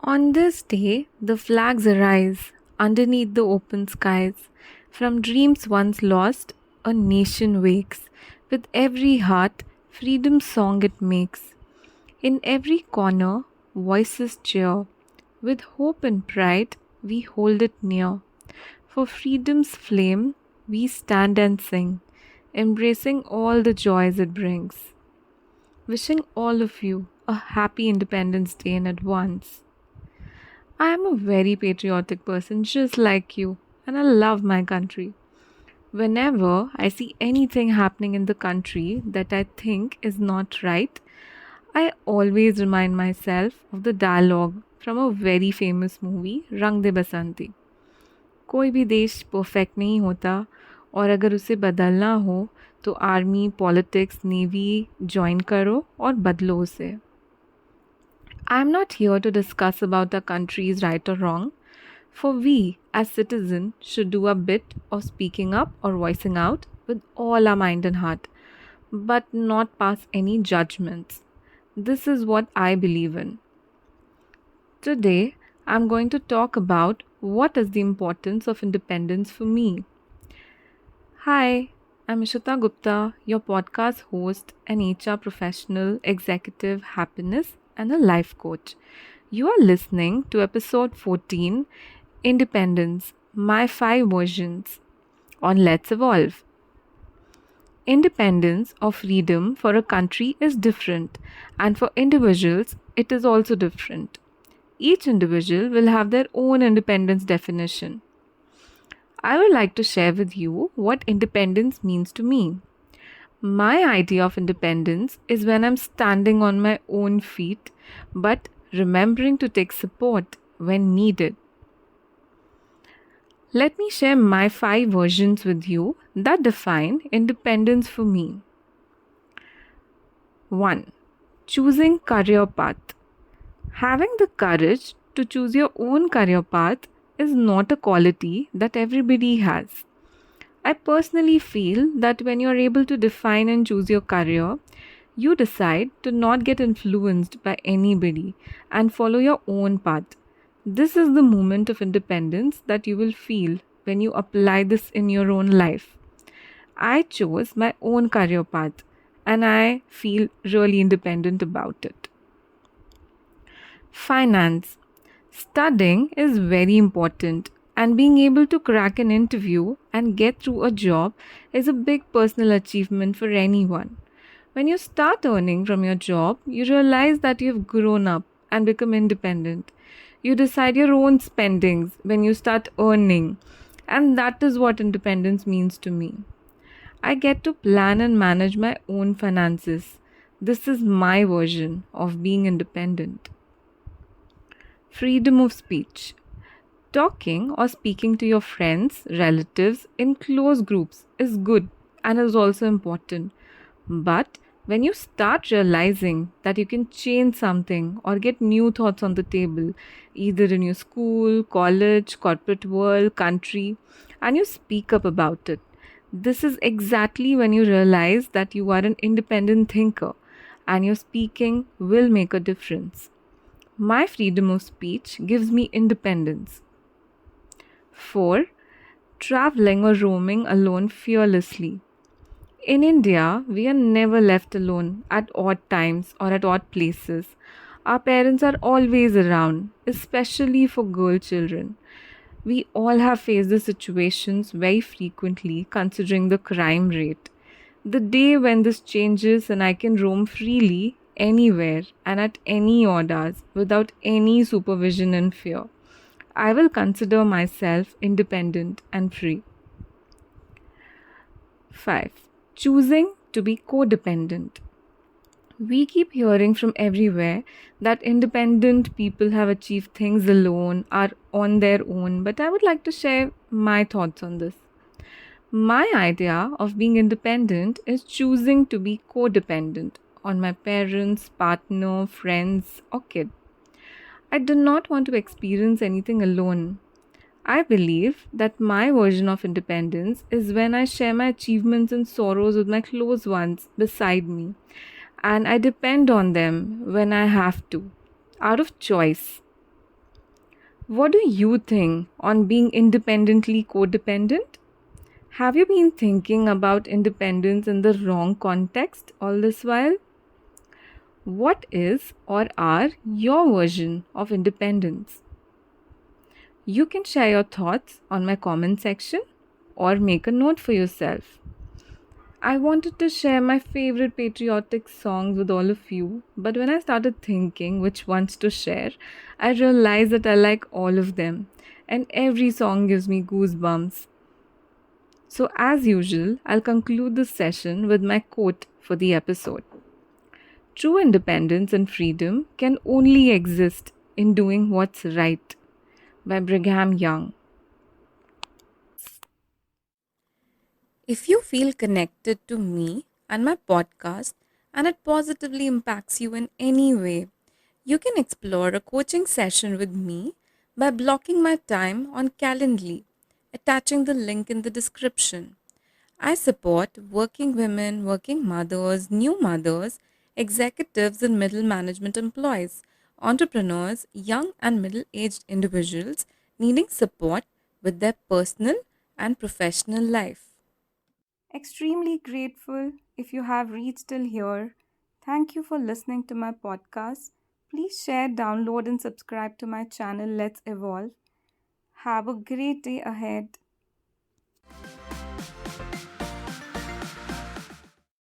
On this day, the flags arise underneath the open skies. From dreams once lost, a nation wakes. With every heart, freedom's song it makes. In every corner, voices cheer. With hope and pride, we hold it near. For freedom's flame, we stand and sing, embracing all the joys it brings. Wishing all of you a happy Independence Day in advance. I am a very patriotic person, just like you, and I love my country. Whenever I see anything happening in the country that I think is not right, I always remind myself of the dialogue from a very famous movie, Rang De Basanti. कोई भी देश perfect नहीं होता और अगर उसे बदलना हो तो आर्मी, पॉलिटिक्स, नेवी ज्वाइन करो और बदलो उसे. I am not here to discuss about our country's right or wrong, for we as citizens should do a bit of speaking up or voicing out with all our mind and heart, but not pass any judgments. This is what I believe in. Today, I'm going to talk about what is the importance of independence for me. Hi, I'm Ishita Gupta, your podcast host, an HR professional, executive, happiness, and a life coach. You are listening to episode 14, Independence, My 5 Versions, on Let's Evolve. Independence or freedom for a country is different, and for individuals, it is also different. Each individual will have their own independence definition. I would like to share with you what independence means to me. My idea of independence is when I'm standing on my own feet, but remembering to take support when needed. Let me share my 5 versions with you that define independence for me. 1. Choosing career path. Having the courage to choose your own career path is not a quality that everybody has. I personally feel that when you are able to define and choose your career, you decide to not get influenced by anybody and follow your own path. This is the moment of independence that you will feel when you apply this in your own life. I chose my own career path and I feel really independent about it. Finance. Studying is very important, and being able to crack an interview and get through a job is a big personal achievement for anyone. When you start earning from your job, you realize that you've grown up and become independent. You decide your own spendings when you start earning, and that is what independence means to me. I get to plan and manage my own finances. This is my version of being independent. Freedom of speech. Talking or speaking to your friends, relatives in close groups is good and is also important. But when you start realizing that you can change something or get new thoughts on the table, either in your school, college, corporate world, country, and you speak up about it, this is exactly when you realize that you are an independent thinker and your speaking will make a difference. My freedom of speech gives me independence. 4. Traveling or roaming alone fearlessly. In India, we are never left alone at odd times or at odd places. Our parents are always around, especially for girl children. We all have faced the situations very frequently considering the crime rate. The day when this changes and I can roam freely anywhere and at any odd hours without any supervision and fear, I will consider myself independent and free. 5. Choosing to be codependent. We keep hearing from everywhere that independent people have achieved things alone, are on their own, but I would like to share my thoughts on this. My idea of being independent is choosing to be codependent on my parents, partner, friends, or kid. I do not want to experience anything alone. I believe that my version of independence is when I share my achievements and sorrows with my close ones beside me, and I depend on them when I have to, out of choice. What do you think on being independently codependent? Have you been thinking about independence in the wrong context all this while? What is or are your version of independence? You can share your thoughts on my comment section or make a note for yourself. I wanted to share my favorite patriotic songs with all of you, but when I started thinking which ones to share, I realized that I like all of them, and every song gives me goosebumps. So, as usual, I'll conclude this session with my quote for the episode. True independence and freedom can only exist in doing what's right, by Brigham Young. If you feel connected to me and my podcast and it positively impacts you in any way, you can explore a coaching session with me by blocking my time on Calendly, attaching the link in the description. I support working women, working mothers, new mothers, executives and middle management employees, entrepreneurs, young and middle aged individuals needing support with their personal and professional life. Extremely grateful if you have reached till here. Thank you for listening to my podcast. Please share, download, and subscribe to my channel. Let's evolve. Have a great day ahead.